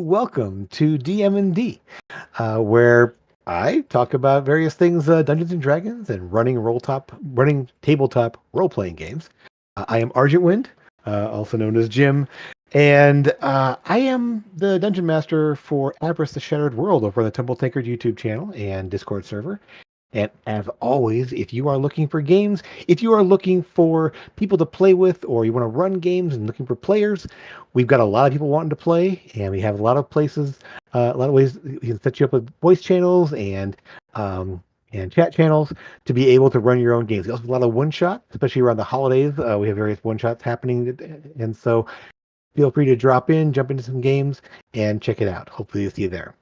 welcome to DM&D, where I talk about various things, Dungeons and Dragons, and running tabletop role-playing games. I am Argent Wind, also known as Jim, and I am the Dungeon Master for Avarice the Shattered World over on the Temple Tankard YouTube channel and Discord server. And as always, if you are looking for games, if you are looking for people to play with, or you want to run games and looking for players, we've got a lot of people wanting to play, and we have a lot of places, a lot of ways we can set you up with voice channels and chat channels to be able to run your own games. We also have a lot of one shot, especially around the holidays. We have various one shots happening, and so feel free to drop in, jump into some games, and check it out. Hopefully, you'll see you there.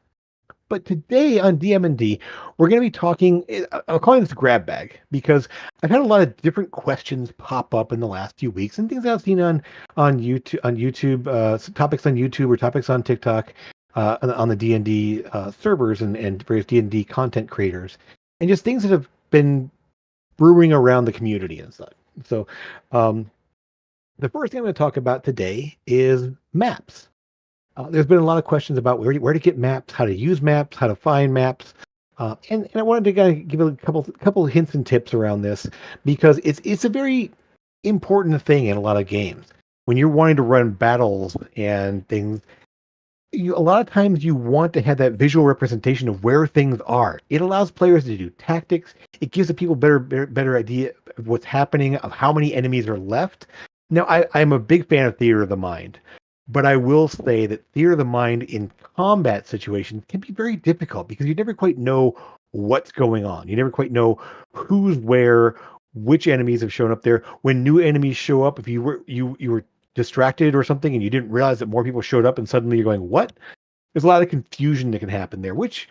But today on DM&D, we're going to be talking. I'm calling this grab bag because I've had a lot of different questions pop up in the last few weeks and things I've seen on YouTube, topics on YouTube or topics on TikTok, on the D&D servers and various D&D content creators, and just things that have been brewing around the community and such. So, the first thing I'm going to talk about today is maps. There's been a lot of questions about where to get maps, how to use maps, how to find maps, and I wanted to kind of give a couple hints and tips around this because it's a very important thing in a lot of games. When you're wanting to run battles and things, a lot of times you want to have that visual representation of where things are. It allows players to do tactics. It gives the people better idea of what's happening, of how many enemies are left. Now, I'm a big fan of theater of the mind. But I will say that theater of the mind in combat situations can be very difficult because you never quite know what's going on. You never quite know who's where, which enemies have shown up there. When new enemies show up, if you were distracted or something and you didn't realize that more people showed up and suddenly you're going, what? There's a lot of confusion that can happen there, which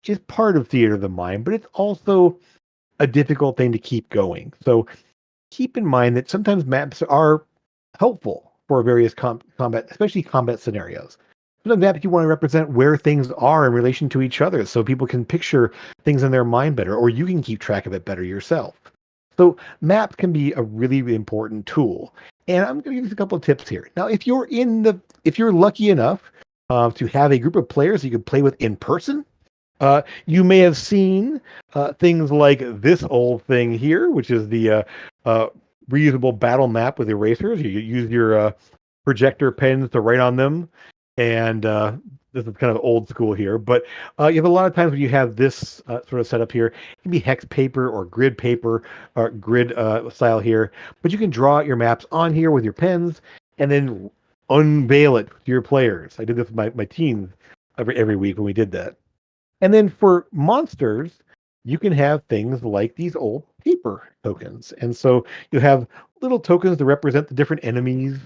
is part of theater of the mind, but it's also a difficult thing to keep going. So keep in mind that sometimes maps are helpful for various combat, especially combat scenarios. Sometimes maps you want to represent where things are in relation to each other so people can picture things in their mind better, or you can keep track of it better yourself. So maps can be a really important tool. And I'm going to give you a couple of tips here. Now, if you're lucky enough to have a group of players you can play with in person, you may have seen things like this old thing here, which is the reusable battle map with erasers. You use your projector pens to write on them, and this is kind of old school here. But you have a lot of times when you have this sort of setup here, it can be hex paper or grid paper or grid style here. But you can draw out your maps on here with your pens, and then unveil it to your players. I did this with my teams every week when we did that. And then for monsters, you can have things like these old paper tokens. And so you have little tokens to represent the different enemies.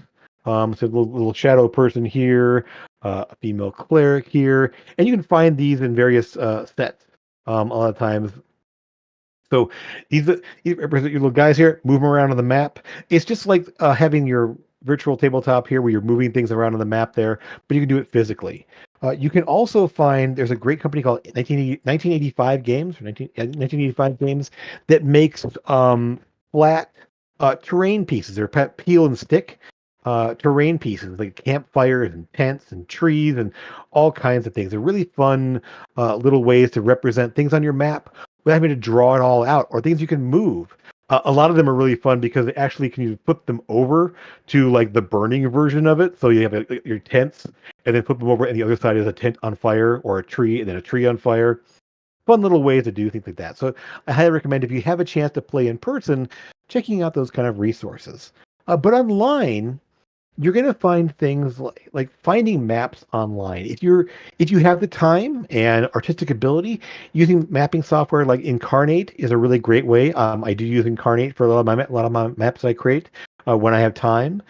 So a little shadow person here, a female cleric here. And you can find these in various sets a lot of times. So these represent your little guys here, move them around on the map. It's just like having your virtual tabletop here where you're moving things around on the map there, but you can do it physically. You can also find, there's a great company called 1985 Games, or 1985 Games, that makes flat terrain pieces. They're peel and stick terrain pieces, like campfires and tents and trees and all kinds of things. They're really fun little ways to represent things on your map without having to draw it all out, or things you can move. A lot of them are really fun because they actually can you put them over to like the burning version of it. So you have your tents and then put them over, and the other side is a tent on fire or a tree and then a tree on fire. Fun little ways to do things like that. So I highly recommend if you have a chance to play in person, checking out those kind of resources. But online, you're going to find things like finding maps online. If you have the time and artistic ability, using mapping software like Incarnate is a really great way. I do use Incarnate for a lot of my maps I create when I have time.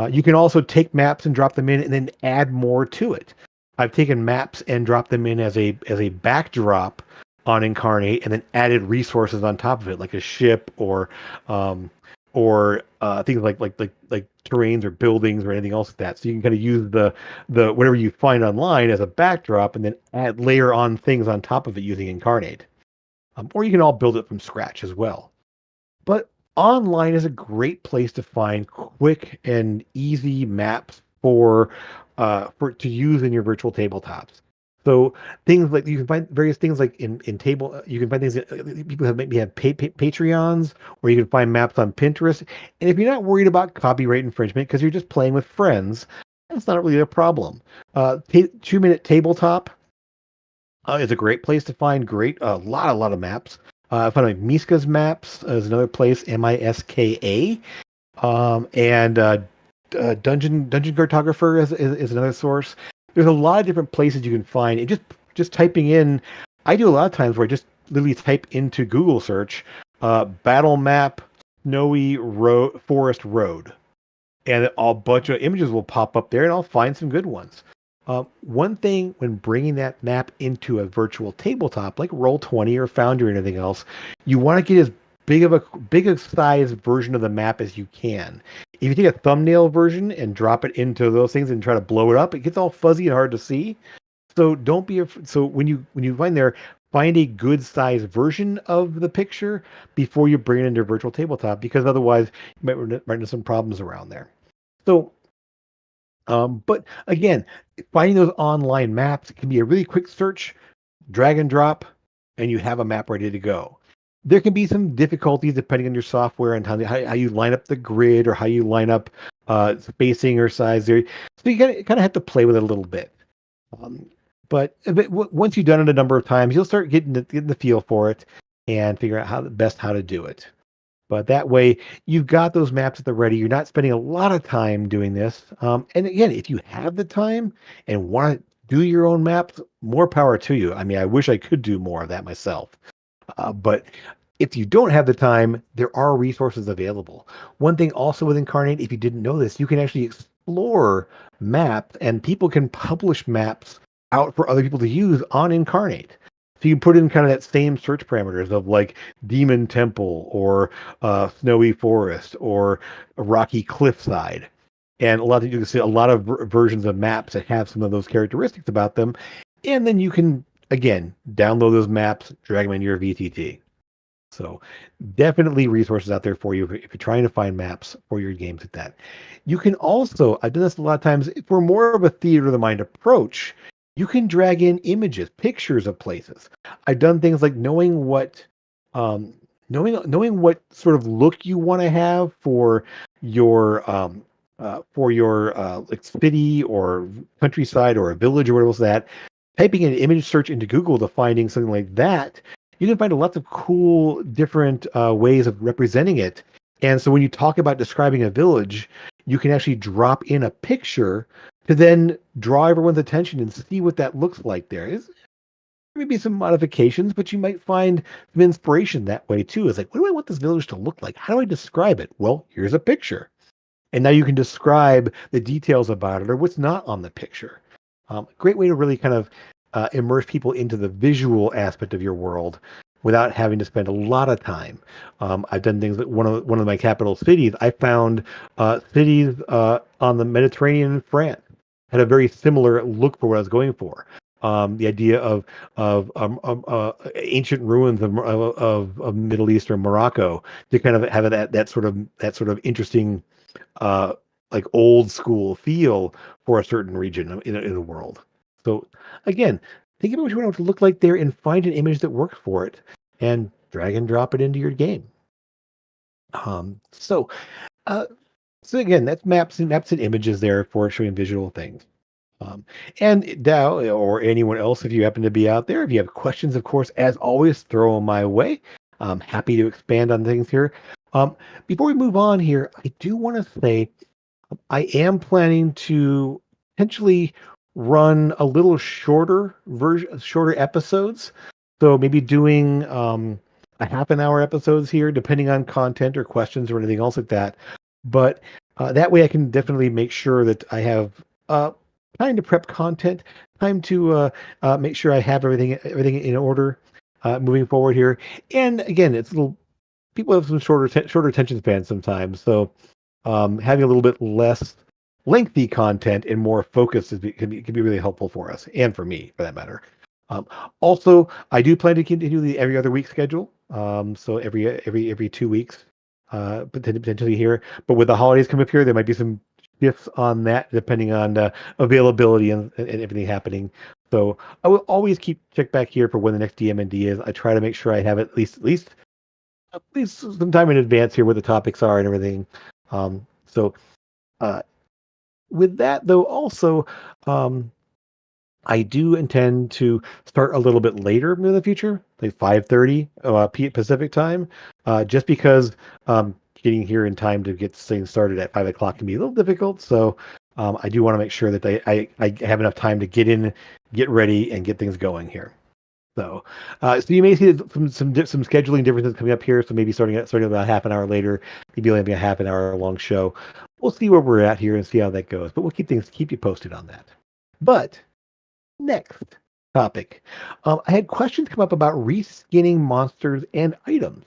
You can also take maps and drop them in and then add more to it. I've taken maps and dropped them in as a backdrop on Incarnate and then added resources on top of it, like a ship or things like terrains or buildings or anything else like that. So you can kind of use the whatever you find online as a backdrop and then layer on things on top of it using Incarnate. Or you can all build it from scratch as well. But online is a great place to find quick and easy maps for for to use in your virtual tabletops. So things like you can find various things like in table. You can find things that people have maybe have Patreons, or you can find maps on Pinterest. And if you're not worried about copyright infringement because you're just playing with friends, that's not really a problem. 2 Minute Tabletop is a great place to find a lot of maps. I found like Miska's Maps is another place, Miska, and Dungeon Cartographer is another source. There's a lot of different places you can find. And just typing in, I do a lot of times where I just literally type into Google search, battle map, snowy forest road, and a bunch of images will pop up there, and I'll find some good ones. One thing when bringing that map into a virtual tabletop like Roll20 or Foundry or anything else, you want to get as big a size version of the map as you can. If you take a thumbnail version and drop it into those things and try to blow it up, it gets all fuzzy and hard to see. So don't be so when you find a good size version of the picture before you bring it into a virtual tabletop, because otherwise you might run into some problems around there. So but again, finding those online maps can be a really quick search, drag and drop, and you have a map ready to go. There can be some difficulties depending on your software and how you line up the grid or how you line up spacing or size there. So you kind of have to play with it a little bit. Um, but once you've done it a number of times, you'll start getting the feel for it and figure out how to do it. But that way, you've got those maps at the ready. You're not spending a lot of time doing this. And again, if you have the time and want to do your own maps, more power to you. I mean, I wish I could do more of that myself. But if you don't have the time, there are resources available. One thing also with Incarnate, if you didn't know this, you can actually explore maps, and people can publish maps out for other people to use on Incarnate. So you can put in kind of that same search parameters of like Demon Temple or Snowy Forest or a Rocky Cliffside. And you can see a lot of versions of maps that have some of those characteristics about them. And then you can, again, download those maps, drag them into your VTT. So definitely resources out there for you if you're trying to find maps for your games like that. You can also, I've done this a lot of times, for more of a theater of the mind approach, you can drag in images, pictures of places. I've done things like knowing what sort of look you want to have for your like city or countryside or a village or whatever else that. Typing an image search into Google to finding something like that, you can find lots of cool different ways of representing it. And so when you talk about describing a village, you can actually drop in a picture to then draw everyone's attention and see what that looks like there. Maybe some modifications, but you might find some inspiration that way too. It's like, what do I want this village to look like? How do I describe it? Well, here's a picture. And now you can describe the details about it or what's not on the picture. Great way to really kind of immerse people into the visual aspect of your world without having to spend a lot of time. I've done things like one of my capital cities. I found cities on the Mediterranean in France had a very similar look for what I was going for. The idea of ancient ruins of Middle East or Morocco to kind of have that sort of interesting like old school feel for a certain region in the world. So again, think about what you want it to look like there and find an image that works for it and drag and drop it into your game. Um, so uh, so again, that's maps and images there for showing visual things. Um, and Dow or anyone else, if you happen to be out there, if you have questions, of course, as always, throw them my way. I'm happy to expand on things here. Before we move on here, I do want to say I am planning to potentially run a little shorter episodes. So maybe doing a half an hour episodes here, depending on content or questions or anything else like that. But that way I can definitely make sure that I have time to prep content, time to make sure I have everything in order moving forward here. And again, it's a little people have some shorter attention spans sometimes, so having a little bit less lengthy content and more focus can be really helpful for us and for me, for that matter. Also, I do plan to continue the every other week schedule. So every 2 weeks, potentially here. But with the holidays coming up here, there might be some shifts on that depending on availability and everything happening. So I will always keep check back here for when the next DM&D is. I try to make sure I have at least some time in advance here where the topics are and everything. So uh, with that though, also um, I do intend to start a little bit later in the future, like 5:30 Pacific time, just because getting here in time to get things started at 5 o'clock can be a little difficult. So I do want to make sure that I have enough time to get in, get ready, and get things going here. So you may see some scheduling differences coming up here. So maybe starting about half an hour later, maybe only having a half an hour long show. We'll see where we're at here and see how that goes. But we'll keep you posted on that. But next topic. I had questions come up about reskinning monsters and items.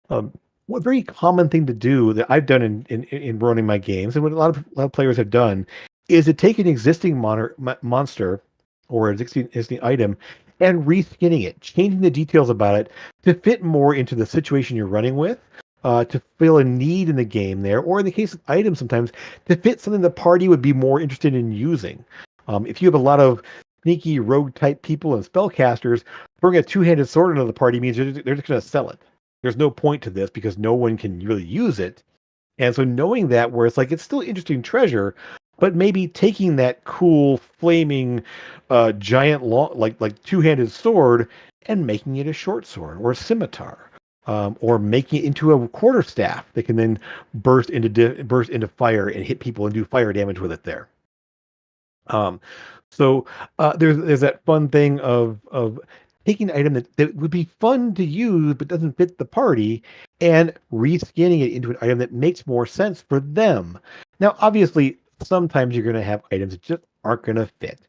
Um, one very common thing to do that I've done in running my games, and what a lot of players have done, is to take an existing monster or an existing item and reskinning it, changing the details about it to fit more into the situation you're running with, to fill a need in the game there, or in the case of items, sometimes to fit something the party would be more interested in using. If you have a lot of sneaky rogue type people and spellcasters, throwing a two-handed sword into the party means they're just going to sell it. There's no point to this because no one can really use it. And so knowing that, where it's like it's still interesting treasure, but maybe taking that cool flaming giant long like two-handed sword and making it a short sword or a scimitar. Or making it into a quarterstaff that can then burst into fire and hit people and do fire damage with it there. Um, so there's that fun thing of taking an item that would be fun to use but doesn't fit the party and reskinning it into an item that makes more sense for them. Now, obviously, sometimes you're going to have items that just aren't going to fit,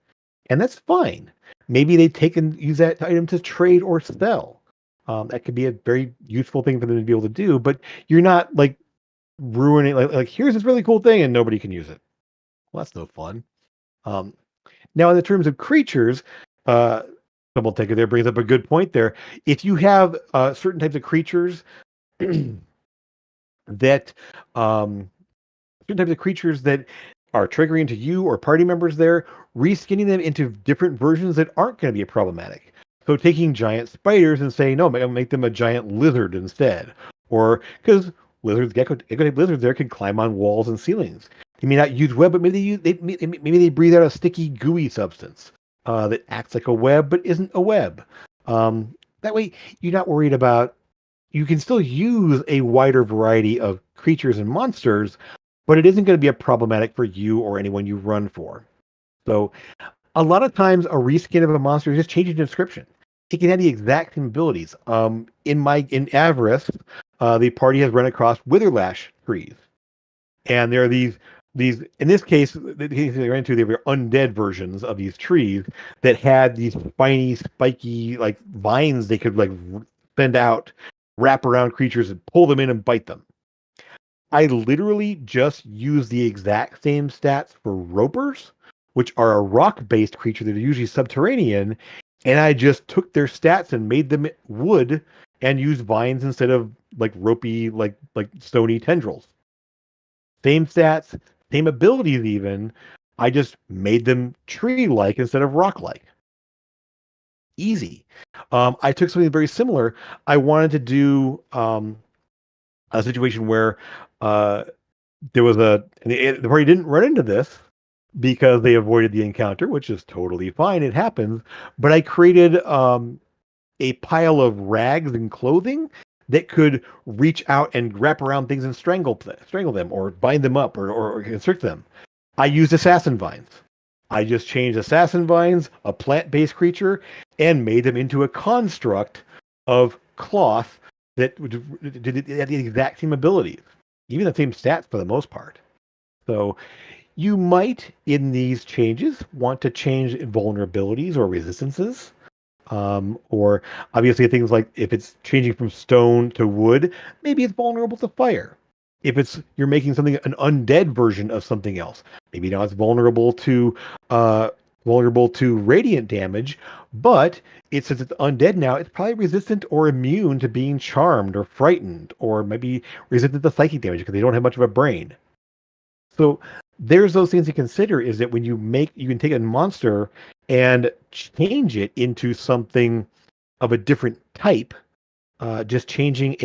and that's fine. Maybe they take and use that item to trade or sell. That could be a very useful thing for them to be able to do, but you're not like ruining like here's this really cool thing and nobody can use it. Well, that's no fun. Um, Now, in the terms of creatures, uh, Double Taker there brings up a good point there. If you have certain types of creatures that um, that are triggering to you or party members there, reskinning them into different versions that aren't going to be problematic. So taking giant spiders and saying, no, make them a giant lizard instead. Or because gecko type lizards there can climb on walls and ceilings. They may not use web, but maybe they breathe out a sticky, gooey substance that acts like a web but isn't a web. That way, you're not worried about. You can still use a wider variety of creatures and monsters, but it isn't going to be a problematic for you or anyone you run for. So a lot of times, a reskin of a monster is just changing the description. It can have the exact same abilities. In Avarice, the party has run across Witherlash trees, and there are these in this case they ran into, they were undead versions of these trees that had these spiny, spiky like vines they could like bend out, wrap around creatures and pull them in and bite them. I literally just use the exact same stats for ropers, which are a rock-based creature that are usually subterranean, and I just took their stats and made them wood and used vines instead of like ropey, like stony tendrils. Same stats, same abilities even. I just made them tree-like instead of rock-like. Easy. I took something very similar. I wanted to do a situation where uh, there was the party didn't run into this because they avoided the encounter, which is totally fine. It happens. But I created a pile of rags and clothing that could reach out and wrap around things and strangle them or bind them up or constrict them. I used assassin vines. I just changed assassin vines, a plant-based creature, and made them into a construct of cloth that had the exact same abilities, even the same stats for the most part. So you might, in these changes, want to change vulnerabilities or resistances. Or obviously things like if it's changing from stone to wood, maybe it's vulnerable to fire. If it's you're making something an undead version of something else, maybe now it's uh vulnerable to radiant damage, but since it's undead now, it's probably resistant or immune to being charmed or frightened, or maybe resistant to psychic damage because they don't have much of a brain. So there's those things to consider is that when you can take a monster and change it into something of a different type, just changing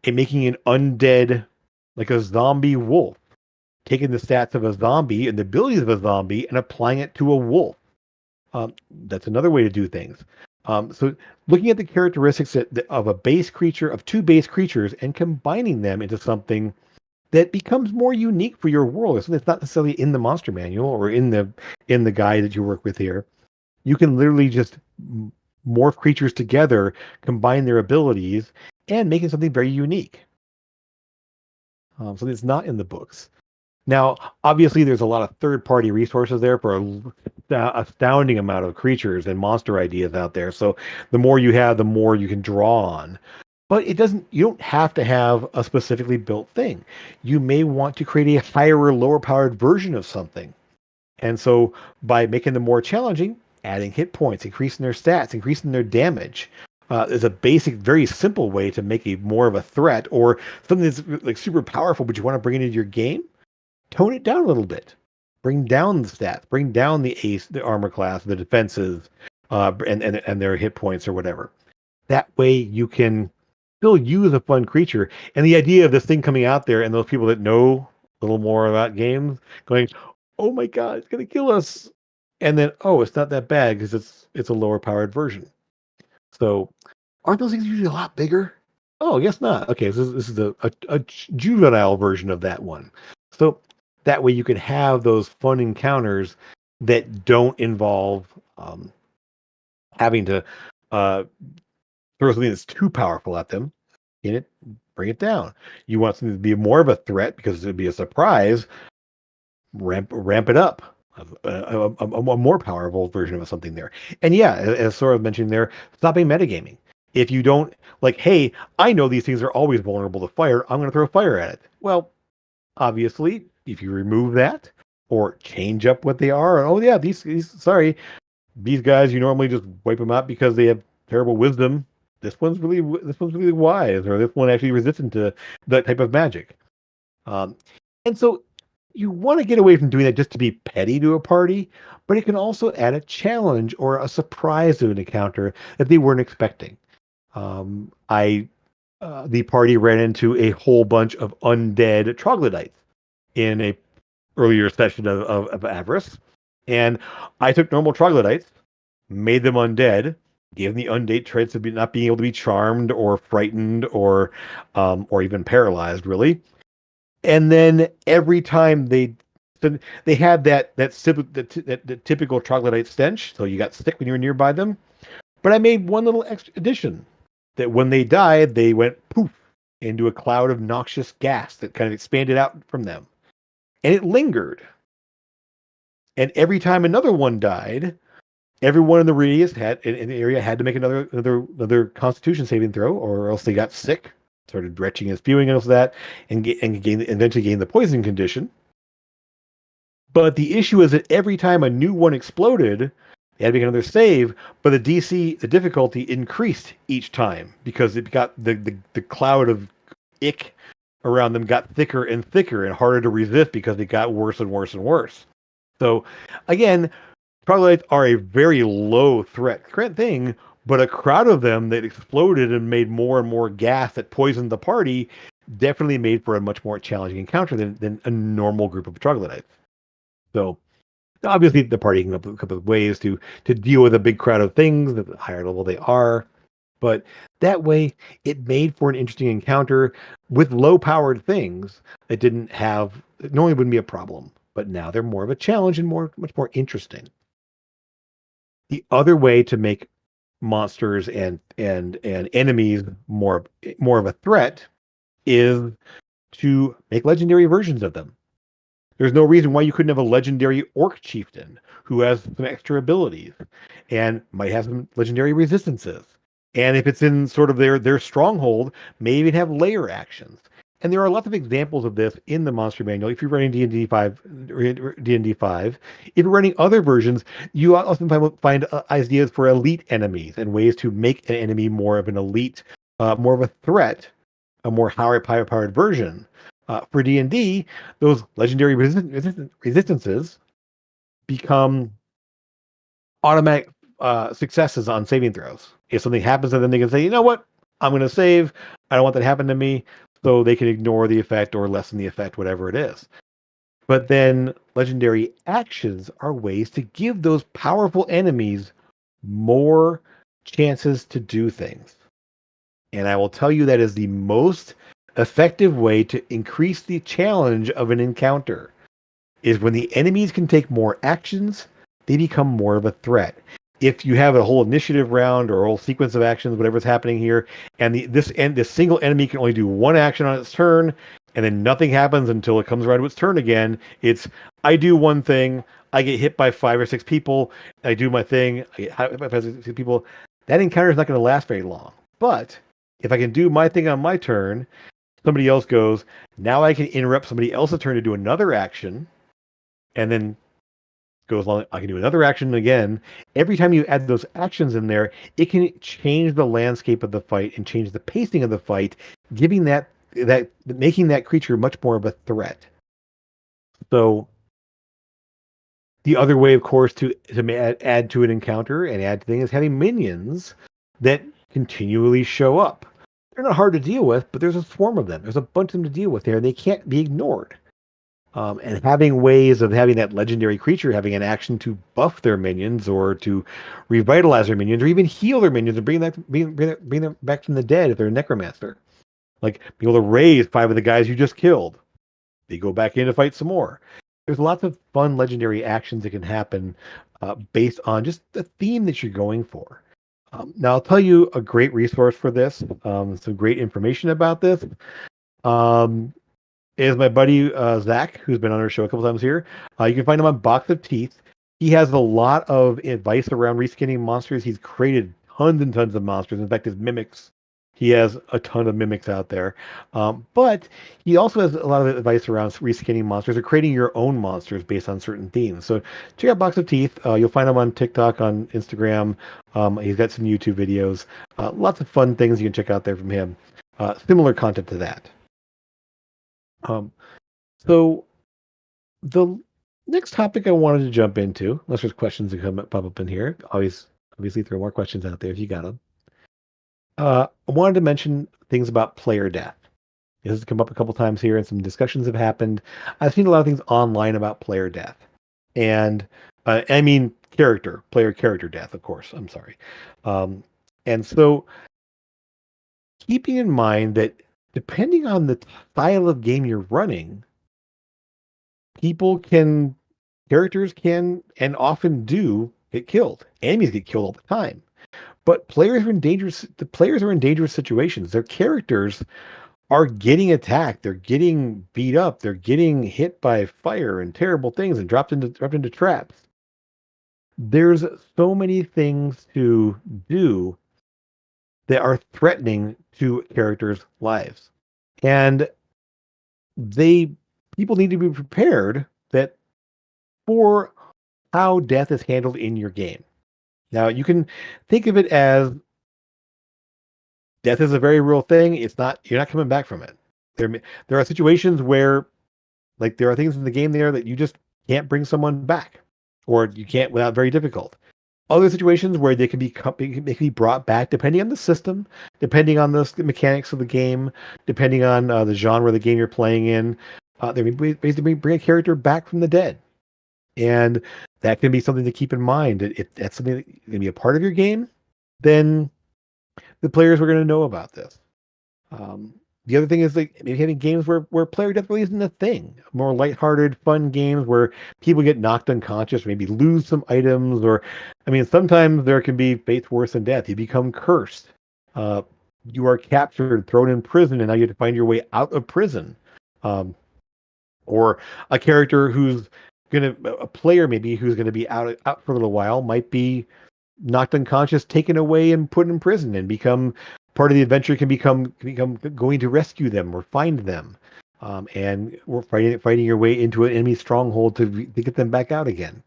making an undead, like a zombie wolf, taking the stats of a zombie and the abilities of a zombie and applying it to a wolf. That's another way to do things. So looking at the characteristics of a base creature, of two base creatures, and combining them into something that becomes more unique for your world. It's not necessarily in the monster manual or in the guide that you work with here. You can literally just morph creatures together, combine their abilities, and make it something very unique. So it's not in the books. Now, obviously, there's a lot of third-party resources there for a astounding amount of creatures and monster ideas out there. So the more you have, the more you can draw on. But you don't have to have a specifically built thing. You may want to create a higher or lower powered version of something. And so by making them more challenging, adding hit points, increasing their stats, increasing their damage, is a basic, very simple way to make a more of a threat or something that's like super powerful, but you want to bring it into your game. Tone it down a little bit. Bring down the stats. Bring down the armor class, the defenses, and their hit points or whatever. That way you can still use a fun creature. And the idea of this thing coming out there and those people that know a little more about games going, oh my God, it's going to kill us. And then, oh, it's not that bad because it's a lower powered version. So aren't those things usually a lot bigger? Oh, I guess not. Okay, so this is a juvenile version of that one. So that way you can have those fun encounters that don't involve having to throw something that's too powerful at them. In it, bring it down. You want something to be more of a threat because it'd be a surprise. Ramp it up. A more powerful version of something there. And yeah, as Sora mentioned there, stopping metagaming. If you don't like, hey, I know these things are always vulnerable to fire. I'm going to throw fire at it. Well, obviously, if you remove that or change up what they are, oh yeah, sorry, these guys you normally just wipe them out because they have terrible wisdom. This one's really wise, or this one actually resistant to that type of magic. And so you want to get away from doing that just to be petty to a party, but it can also add a challenge or a surprise to an encounter that they weren't expecting. I The party ran into a whole bunch of undead troglodytes in a earlier session of Avarice, and I took normal troglodytes, made them undead, gave them the undead traits of not being able to be charmed or frightened or even paralyzed, really. And then every time they had that typical troglodyte stench, so you got sick when you were nearby them. But I made one little extra addition that when they died, they went poof into a cloud of noxious gas that kind of expanded out from them, and it lingered. And every time another one died, everyone in the radius in the area had to make another Constitution saving throw, or else they got sick, started retching and spewing and all that, and eventually gained the poison condition. But the issue is that every time a new one exploded, they had to make another save, but the difficulty increased each time because it got the cloud of ick around them got thicker and thicker and harder to resist because it got worse and worse and worse. So again, troglodytes are a very low threat thing, but a crowd of them that exploded and made more and more gas that poisoned the party definitely made for a much more challenging encounter than a normal group of troglodytes. So obviously the party can come up with ways to deal with a big crowd of things at the higher level they are. But that way it made for an interesting encounter with low powered things that normally wouldn't be a problem. But now they're more of a challenge and much more interesting. The other way to make monsters and enemies more of a threat is to make legendary versions of them. There's no reason why you couldn't have a legendary orc chieftain who has some extra abilities and might have some legendary resistances. And if it's in sort of their stronghold, may even have layer actions. And there are lots of examples of this in the monster manual. If you're running D&D 5, if you're running other versions, you often find ideas for elite enemies and ways to make an enemy more of an elite, more of a threat, a more higher powered version. For D&D, those legendary resistances become automatic successes on saving throws. If something happens to them, they can say, you know what? I'm going to save. I don't want that to happen to me. So they can ignore the effect or lessen the effect, whatever it is. But then legendary actions are ways to give those powerful enemies more chances to do things. And I will tell you that is the most effective way to increase the challenge of an encounter is when the enemies can take more actions, they become more of a threat. If you have a whole initiative round or a whole sequence of actions, whatever's happening here, and this single enemy can only do one action on its turn, and then nothing happens until it comes around to its turn again. It's I do one thing, I get hit by 5 or 6 people, I do my thing, I get hit by 5 or 6 people. That encounter is not going to last very long. But if I can do my thing on my turn, somebody else goes, now I can interrupt somebody else's turn to do another action and then goes along. I can do another action again. Every time you add those actions in there, it can change the landscape of the fight and change the pacing of the fight, giving that making that creature much more of a threat. So the other way, of course, to add to an encounter and add to things is having minions that continually show up. They're not hard to deal with, but there's a swarm of them. There's a bunch of them to deal with there, and they can't be ignored. And having ways of having that legendary creature having an action to buff their minions or to revitalize their minions or even heal their minions and bring them back from the dead if they're a necromancer. Like being able to raise 5 of the guys you just killed. They go back in to fight some more. There's lots of fun legendary actions that can happen based on just the theme that you're going for. Now, I'll tell you a great resource for this, some great information about this. Um, is my buddy Zach, who's been on our show a couple times here. You can find him on Box of Teeth. He has a lot of advice around reskinning monsters. He's created tons and tons of monsters. In fact, his mimics, he has a ton of mimics out there. But he also has a lot of advice around reskinning monsters or creating your own monsters based on certain themes. So check out Box of Teeth. You'll find him on TikTok, on Instagram. He's got some YouTube videos. Lots of fun things you can check out there from him. Similar content to that. Um, so the next topic I wanted to jump into, unless there's questions that pop up in here, always obviously throw more questions out there if you got them. I wanted to mention things about player death. This has come up a couple times here, and some discussions have happened. I've seen a lot of things online about player death, and I mean player character death, of course. I'm sorry, and so keeping in mind that depending on the style of game you're running, characters can, and often do get killed. Enemies get killed all the time. But the players are in dangerous situations. Their characters are getting attacked. They're getting beat up. They're getting hit by fire and terrible things and dropped into traps. There's so many things to do that are threatening to characters' lives. And they people need to be prepared that for how death is handled in your game. Now, you can think of it as death is a very real thing. You're not coming back from it. There are situations where, like, there are things in the game there that you just can't bring someone back, or you can't without very difficult. Other situations where they can be brought back depending on the system, depending on the mechanics of the game, depending on the genre of the game you're playing in. They basically bring a character back from the dead. And that can be something to keep in mind. If that's something that can be a part of your game, then the players are going to know about this. The other thing is like maybe having games where player death really isn't a thing. More lighthearted, fun games where people get knocked unconscious, maybe lose some items, or I mean, sometimes there can be fates worse than death. You become cursed. Uh, you are captured, thrown in prison, and now you have to find your way out of prison. Um, or a character a player maybe who's gonna be out for a little while might be knocked unconscious, taken away, and put in prison, and become part of the adventure. Can become going to rescue them or find them, and we're fighting your way into an enemy stronghold to get them back out again.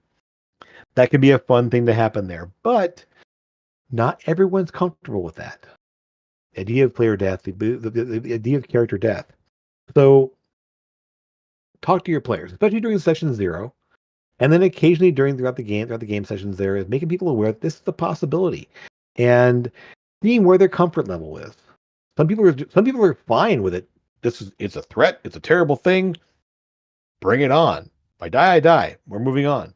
That can be a fun thing to happen there, but not everyone's comfortable with that. The idea of player death, the idea of character death. So talk to your players, especially during session 0, and then occasionally throughout the game sessions there, is making people aware that this is a possibility, and seeing where their comfort level is. Some people are fine with it. It's a threat. It's a terrible thing. Bring it on. If I die, I die. We're moving on.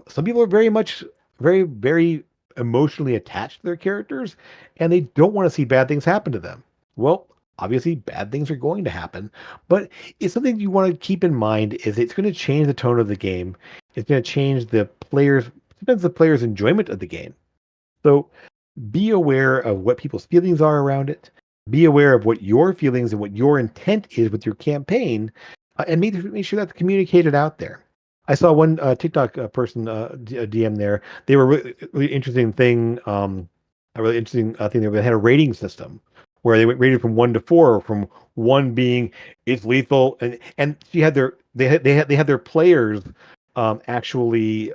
Some people are very emotionally attached to their characters, and they don't want to see bad things happen to them. Well, obviously, bad things are going to happen, but it's something you want to keep in mind. Is it's going to change the tone of the game. It's going to change sometimes the players' enjoyment of the game. So be aware of what people's feelings are around it. Be aware of what your feelings and what your intent is with your campaign, and make sure that's communicated out there. I saw one TikTok person, a DM there. They were really interesting thing, a really interesting thing. They had a rating system where they went rated from 1 to 4, from 1 being it's lethal, and she had they had their players actually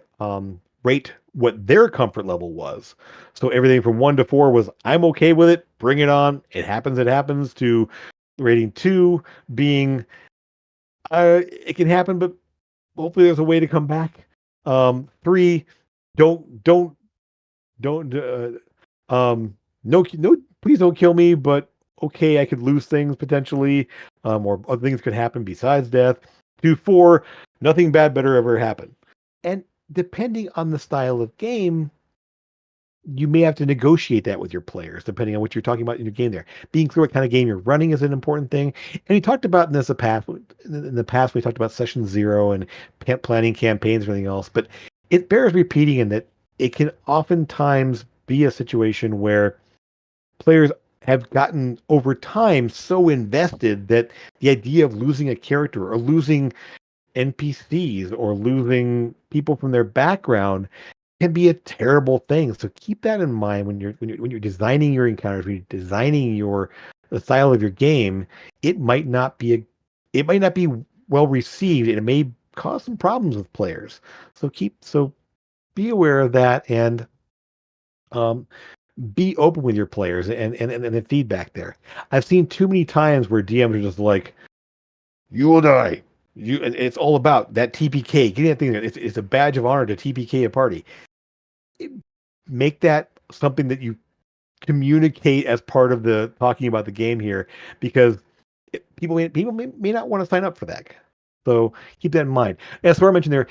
rate what their comfort level was. So everything from 1 to 4 was I'm okay with it, bring it on, it happens, to rating 2 being it can happen, but hopefully there's a way to come back. 3, don't don't don't no, please don't kill me, but okay, I could lose things potentially, or other things could happen besides death. To 4, nothing bad better ever happen. And depending on the style of game, you may have to negotiate that with your players, depending on what you're talking about in your game there. Being clear what kind of game you're running is an important thing. And we talked about in the past, we talked about session 0 and planning campaigns and everything else, but it bears repeating in that it can oftentimes be a situation where players have gotten over time so invested that the idea of losing a character or losing NPCs or losing people from their background can be a terrible thing. So keep that in mind when you're designing your encounters, when you're designing the style of your game. It might not be well received, and it may cause some problems with players. So be aware of that, and um, be open with your players and the feedback there. I've seen too many times where DMs are just like, "You will die." It's all about that TPK. Getting that thing there. It's a badge of honor to TPK a party. Make that something that you communicate as part of the talking about the game here, because people may not want to sign up for that. So keep that in mind. As Sora mentioned there,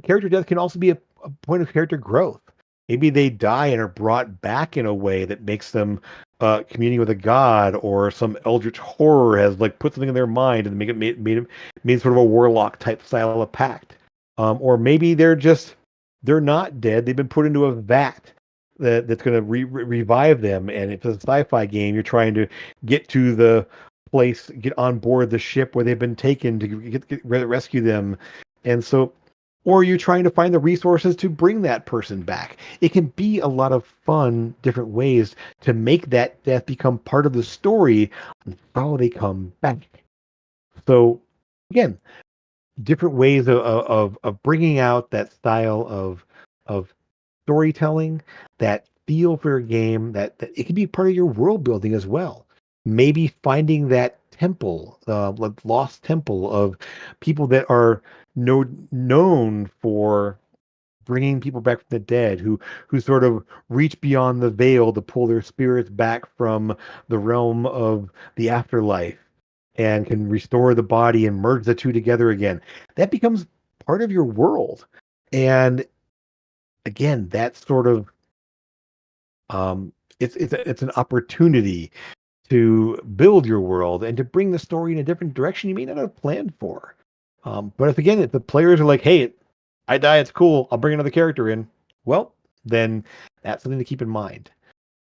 character death can also be a point of character growth. Maybe they die and are brought back in a way that makes them communing with a god, or some eldritch horror has like put something in their mind and made sort of a warlock type style of pact. Or maybe they're not dead. They've been put into a vat that's going to revive them. And if it's a sci-fi game, you're trying to get to the place, get on board the ship where they've been taken to rescue them. And so, or you're trying to find the resources to bring that person back. It can be a lot of fun, different ways to make that death become part of the story and how they come back. So again, different ways of bringing out that style of storytelling, that feel for your game, that it can be part of your world building as well. Maybe finding that temple, like lost temple of people that are known for bringing people back from the dead, who sort of reach beyond the veil to pull their spirits back from the realm of the afterlife and can restore the body and merge the two together again. That becomes part of your world. And again, that's sort of it's an opportunity to build your world and to bring the story in a different direction you may not have planned for. But if the players are like, "Hey, I die, it's cool. I'll bring another character in," well, then that's something to keep in mind.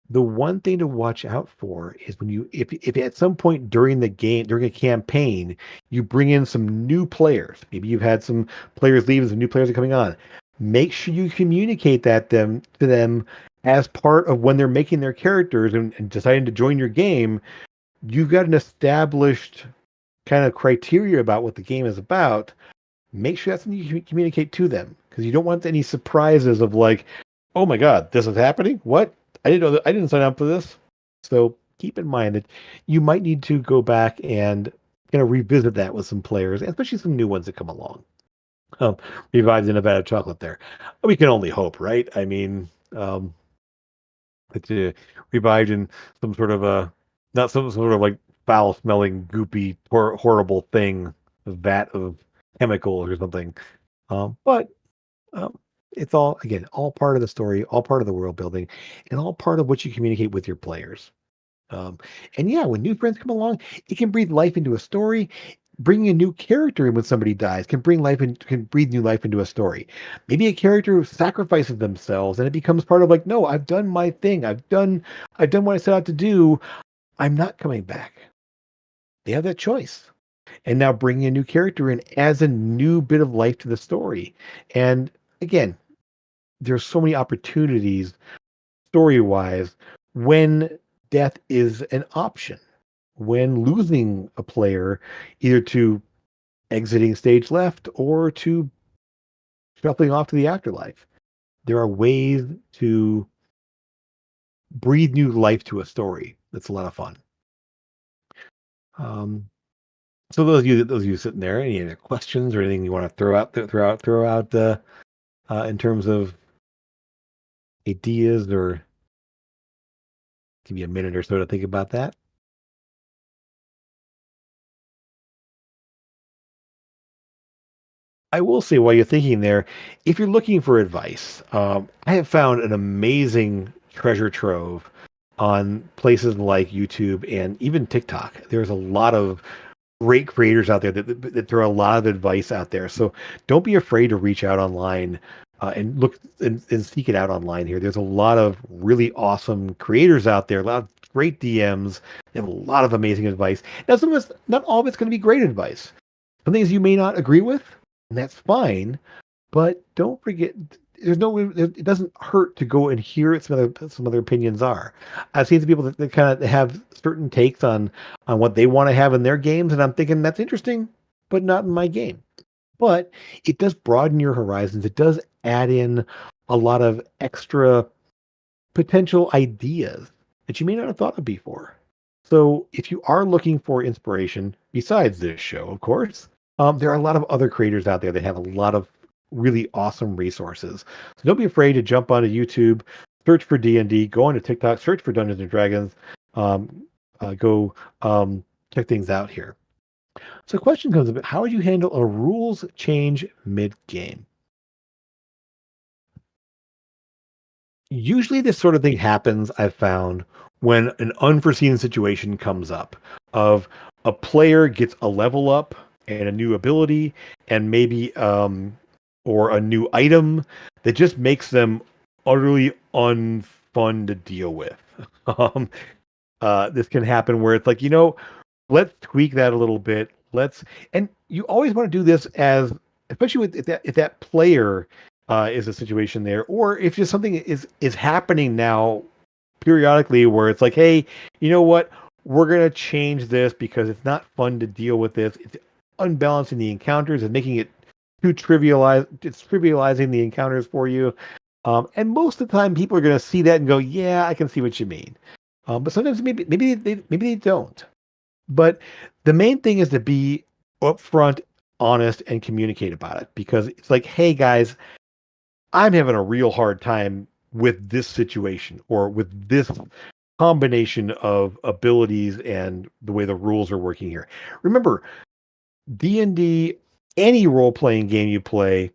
The one thing to watch out for is when if at some point during the game, during a campaign, you bring in some new players. Maybe you've had some players leave and some new players are coming on. Make sure you communicate that to them as part of when they're making their characters and deciding to join your game. You've got an established kind of criteria about what the game is about. Make sure that's something you communicate to them, because you don't want any surprises of like, "Oh my God, this is happening? What? I didn't know that. I didn't sign up for this." So keep in mind that you might need to go back and kind of revisit that with some players, especially some new ones that come along. Um, Revived in a vat of chocolate there. We can only hope, right? I mean, it's revived in some sort of a, not some sort of like foul smelling, goopy, horrible thing, a vat of chemicals or something. But um, it's all, again, all part of the story, all part of the world building, and all part of what you communicate with your players. Um, and yeah, when new friends come along, it can breathe life into a story. Bringing a new character in when somebody dies can bring life and can breathe new life into a story. Maybe a character who sacrifices themselves and it becomes part of like, no, I've done my thing. I've done what I set out to do. I'm not coming back. They have that choice. And now bringing a new character in adds a new bit of life to the story. And again, there's so many opportunities story wise when death is an option, when losing a player either to exiting stage left or to shuffling off to the afterlife. There are ways to breathe new life to a story. That's a lot of fun. Um, so those of you sitting there, any other questions or anything you want to throw out in terms of ideas, or give you a minute or so to think about that? I will say while you're thinking there, if you're looking for advice, I have found an amazing treasure trove on places like YouTube and even TikTok. There's a lot of great creators out there that throw a lot of advice out there. So don't be afraid to reach out online and look and seek it out online here. There's a lot of really awesome creators out there, a lot of great DMs, and a lot of amazing advice. Now, not all of it's going to be great advice. Some things you may not agree with, and that's fine. But don't forget, it doesn't hurt to go and hear what some other opinions are. I've seen some people that kind of have certain takes on what they want to have in their games, and I'm thinking that's interesting, but not in my game. But it does broaden your horizons. It does add in a lot of extra potential ideas that you may not have thought of before. So if you are looking for inspiration, besides this show, of course, there are a lot of other creators out there that have a lot of really awesome resources. So don't be afraid to jump onto YouTube, search for D&D, go onto TikTok, search for Dungeons and Dragons, um, go check things out here. So the question comes up, how would you handle a rules change mid-game? Usually this sort of thing happens, I've found, when an unforeseen situation comes up of a player gets a level up and a new ability and maybe or a new item that just makes them utterly unfun to deal with. Um, this can happen where it's like, let's tweak that a little bit. And you always want to do this as, especially with if that player is a situation there, or if just something is happening now periodically where it's like, hey, you know what? We're gonna change this because it's not fun to deal with this. It's unbalancing the encounters and making it too trivialized. It's trivializing the encounters for you. And most of the time, people are going to see that and go, "Yeah, I can see what you mean." But sometimes maybe they don't. But the main thing is to be upfront, honest, and communicate about it because it's like, "Hey guys, I'm having a real hard time with this situation or with this combination of abilities and the way the rules are working here." Remember, D&D, any role-playing game you play,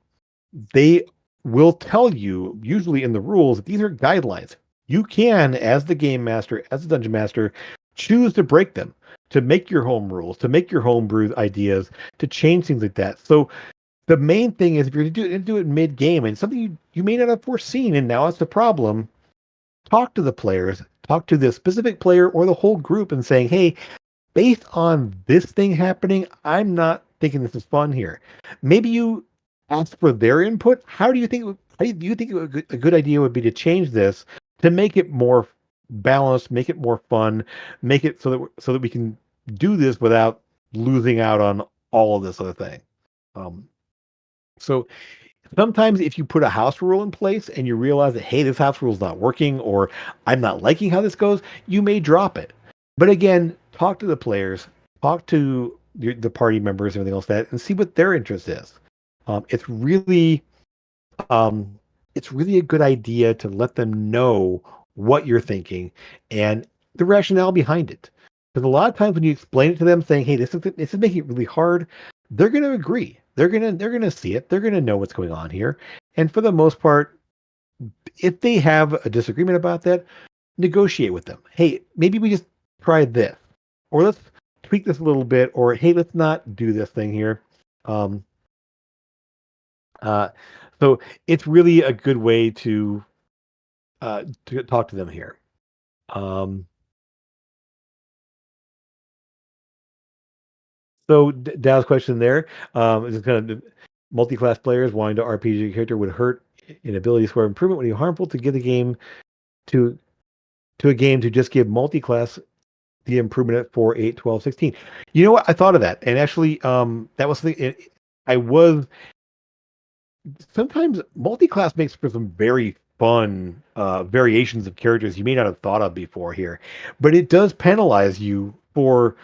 they will tell you, usually in the rules, that these are guidelines. You can, as the game master, as the dungeon master, choose to break them, to make your home rules, to make your homebrew ideas, to change things like that. So the main thing is if you're going to do it mid-game and something you may not have foreseen, and now it's the problem, talk to the players, talk to the specific player or the whole group and saying, hey, based on this thing happening, I'm not thinking this is fun here. Maybe you ask for their input. How do you think a good idea would be to change this to make it more balanced, make it more fun, make it so that we can do this without losing out on all of this other thing. Um, so sometimes if you put a house rule in place and you realize that, hey, this house rule is not working or I'm not liking how this goes, you may drop it. But again, talk to the players, talk to the party members and everything else that, and see what their interest is. It's really um, it's really a good idea to let them know what you're thinking and the rationale behind it. Because a lot of times when you explain it to them, saying, "Hey, this is making it really hard," they're going to agree. They're gonna see it. They're going to know what's going on here. And for the most part, if they have a disagreement about that, negotiate with them. Hey, maybe we just try this, or let's tweak this a little bit, or hey, let's not do this thing here. Um, uh, so it's really a good way to talk to them here. Um, so Dow's question there is kind of multi-class players wanting to RPG character would hurt in ability score improvement would be harmful to give the game to a game to just give multi-class the improvement at 4, 8, 12, 16. You know what? I thought of that. And actually, that was the, I was sometimes multi-class makes for some very fun variations of characters you may not have thought of before here, but it does penalize you for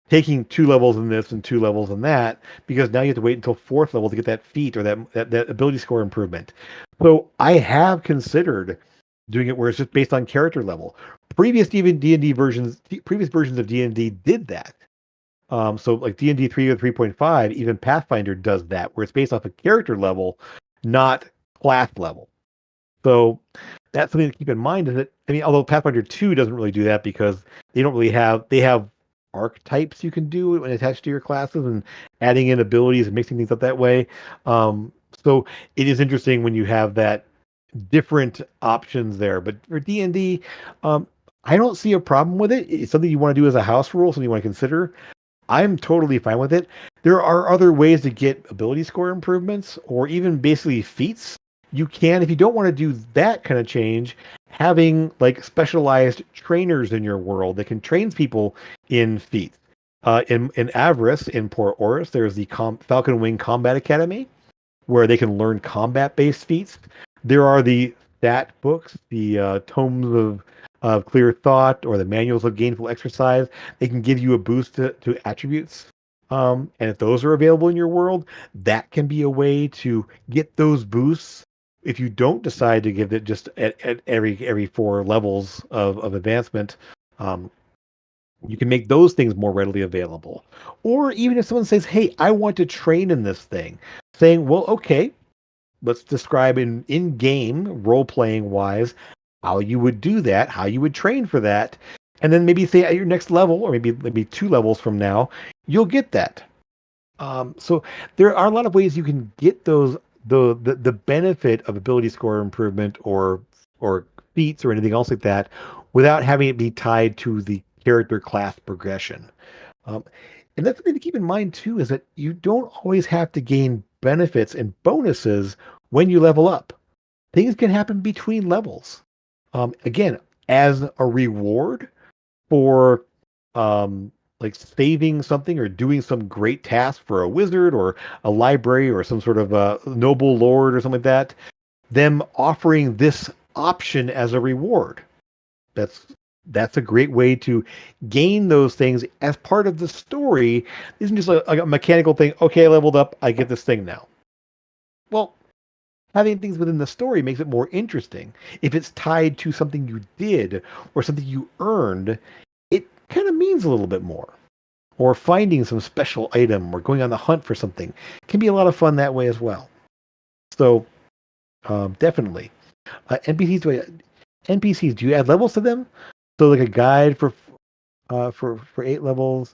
taking 2 levels in this and 2 levels in that because now you have to wait until fourth level to get that feat or that ability score improvement. So I have considered doing it where it's just based on character level. Previous even D&D versions, previous versions of D&D did that. So like D&D 3 or 3.5, even Pathfinder does that, where it's based off a character level, not class level. So that's something to keep in mind. Is that I mean, although Pathfinder 2 doesn't really do that because they have archetypes you can do when attached to your classes and adding in abilities and mixing things up that way. So it is interesting when you have that different options there. But for D&D, I don't see a problem with it. It's something you want to do as a house rule, something you want to consider. I'm totally fine with it. There are other ways to get ability score improvements or even basically feats. You can, if you don't want to do that kind of change, having like specialized trainers in your world that can train people in feats. In Avarice, in Port Oris, there's the Falcon Wing Combat Academy where they can learn combat-based feats. There are the stat books, the tomes of clear thought, or the manuals of gainful exercise. They can give you a boost to attributes. And if those are available in your world, that can be a way to get those boosts. If you don't decide to give it just at every 4 levels of advancement, um, you can make those things more readily available. Or even if someone says, "Hey, I want to train in this thing," saying, "Well, okay, let's describe in game role playing wise how you would do that, how you would train for that, and then maybe say at your next level, or maybe 2 levels from now, you'll get that." So there are a lot of ways you can get those the benefit of ability score improvement or feats or anything else like that without having it be tied to the character class progression. Um, and that's something to keep in mind too, is that you don't always have to gain benefits and bonuses when you level up. Things can happen between levels. Again, as a reward for um, like saving something or doing some great task for a wizard or a library or some sort of noble lord or something like that, them offering this option as a reward. That's that's a great way to gain those things as part of the story. It isn't just a mechanical thing. Okay, I leveled up. I get this thing now. Well, having things within the story makes it more interesting. If it's tied to something you did or something you earned, it kind of means a little bit more. Or finding some special item or going on the hunt for something can be a lot of fun that way as well. So definitely, NPCs. NPCs, do you add levels to them? So like a guide for 8 levels,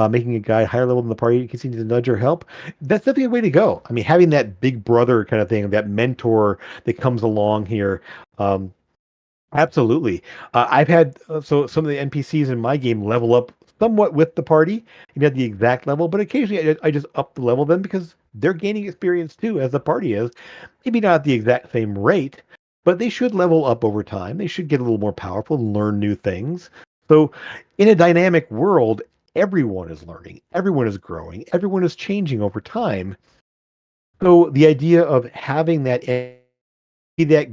making a guy higher level than the party continues to nudge or help. That's definitely a way to go. I mean, having that big brother kind of thing, that mentor that comes along here, um, absolutely. I've had so some of the NPCs in my game level up somewhat with the party, and at the exact level, but occasionally I just up the level them because they're gaining experience too, as the party is. Maybe not at the exact same rate, but they should level up over time. They should get a little more powerful and learn new things. So, in a dynamic world, everyone is learning, everyone is growing, everyone is changing over time. So, the idea of having that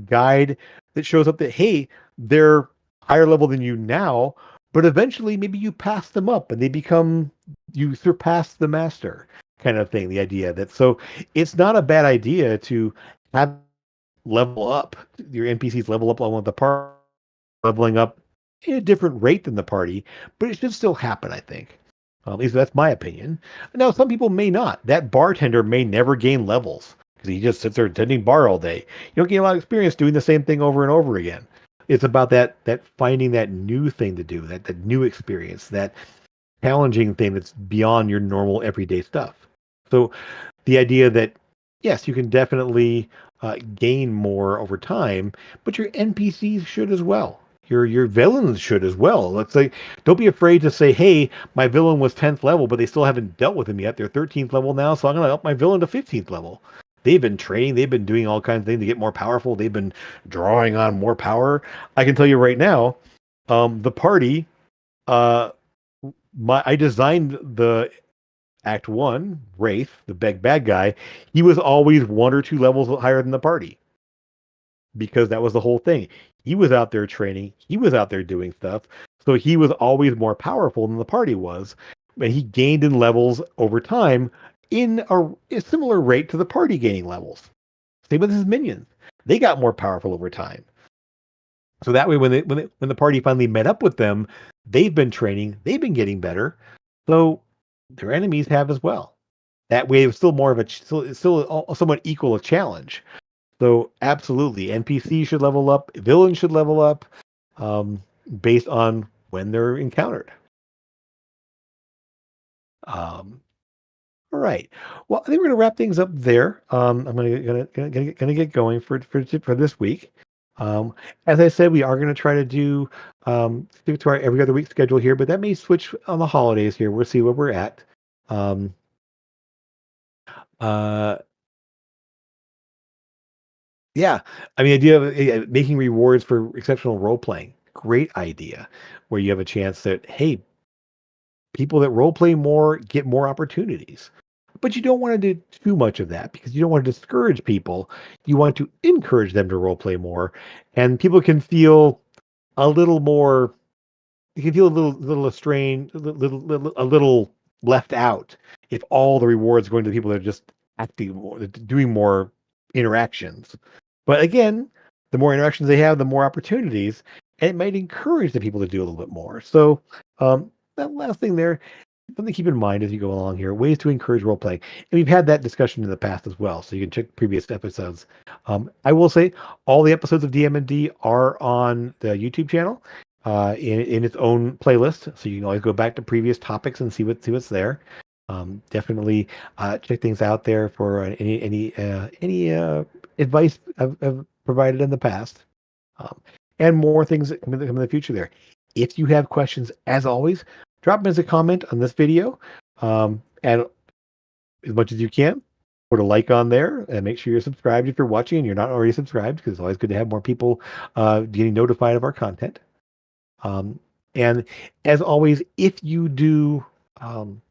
guide that shows up that hey, they're higher level than you now, but eventually maybe you pass them up and they become you surpass the master kind of thing. The idea that so it's not a bad idea to have level up your NPCs level up along with the party, leveling up at a different rate than the party, but it should still happen, I think. At least that's my opinion. Now, some people may not. That bartender may never gain levels because he just sits there tending bar all day. You don't gain a lot of experience doing the same thing over and over again. It's about that finding that new thing to do, that new experience, that challenging thing that's beyond your normal everyday stuff. So the idea that yes, you can definitely gain more over time, but your NPCs should as well. Your villains should as well. Let's say, don't be afraid to say, "Hey, my villain was 10th level, but they still haven't dealt with him yet. They're 13th level now, so I'm going to up my villain to 15th level." They've been training, they've been doing all kinds of things to get more powerful. They've been drawing on more power. I can tell you right now, the party, uh, I designed the Act One, Wraith, the big bad guy, he was always one or two levels higher than the party because that was the whole thing. He was out there training, he was out there doing stuff, so he was always more powerful than the party was, and he gained in levels over time in a similar rate to the party gaining levels. Same with his minions; they got more powerful over time. So that way, when the party finally met up with them, they've been training, they've been getting better, so their enemies have as well. That way, it's still more of a still somewhat equal a challenge. So absolutely, NPCs should level up, villains should level up, um, based on when they're encountered. Um, all right. Well, I think we're gonna wrap things up there. I'm gonna get going for this week. As I said, we are gonna try to do stick to our every other week schedule here, but that may switch on the holidays here. We'll see where we're at. Um, uh, Yeah, I mean, idea of making rewards for exceptional role playing. Great idea, where you have a chance that hey, people that role play more get more opportunities, but you don't want to do too much of that because you don't want to discourage people. You want to encourage them to role play more, and people can feel a little more you can feel a little estranged, a little left out if all the rewards are going to the people that are just acting more, doing more interactions. But again, the more interactions they have, the more opportunities, and it might encourage the people to do a little bit more. So that last thing there, something to keep in mind as you go along here, ways to encourage role playing. And we've had that discussion in the past as well, so you can check previous episodes. I will say all the episodes of DM&D are on the YouTube channel in its own playlist, so you can always go back to previous topics and see what's there. Definitely check things out there for any advice I've provided in the past, um, and more things that come in the future there. If you have questions, as always, drop them as a comment on this video, and as much as you can, put a like on there, and make sure you're subscribed if you're watching and you're not already subscribed, because it's always good to have more people getting notified of our content. Um, and as always, um,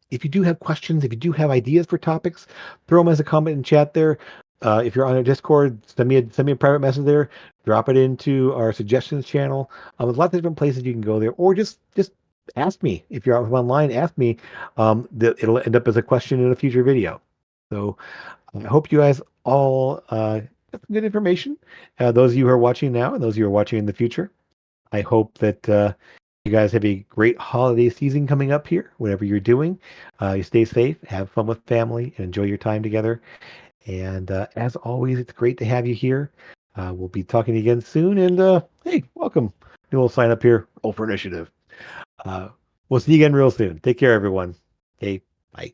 if you do have questions, if you do have ideas for topics, throw them as a comment in chat there. If you're on a Discord, send me a private message there. Drop it into our suggestions channel. There's lots of different places you can go there, or just ask me if you're out online. Ask me. That it'll end up as a question in a future video. So I hope you guys all get some good information. Those of you who are watching now, and those of you who are watching in the future. I hope that you guys have a great holiday season coming up here, whatever you're doing. You stay safe, have fun with family, and enjoy your time together. And as always, it's great to have you here. We'll be talking again soon. And hey, welcome. New little sign up here, Roll for Initiative. Uh, we'll see you again real soon. Take care, everyone. Okay, bye.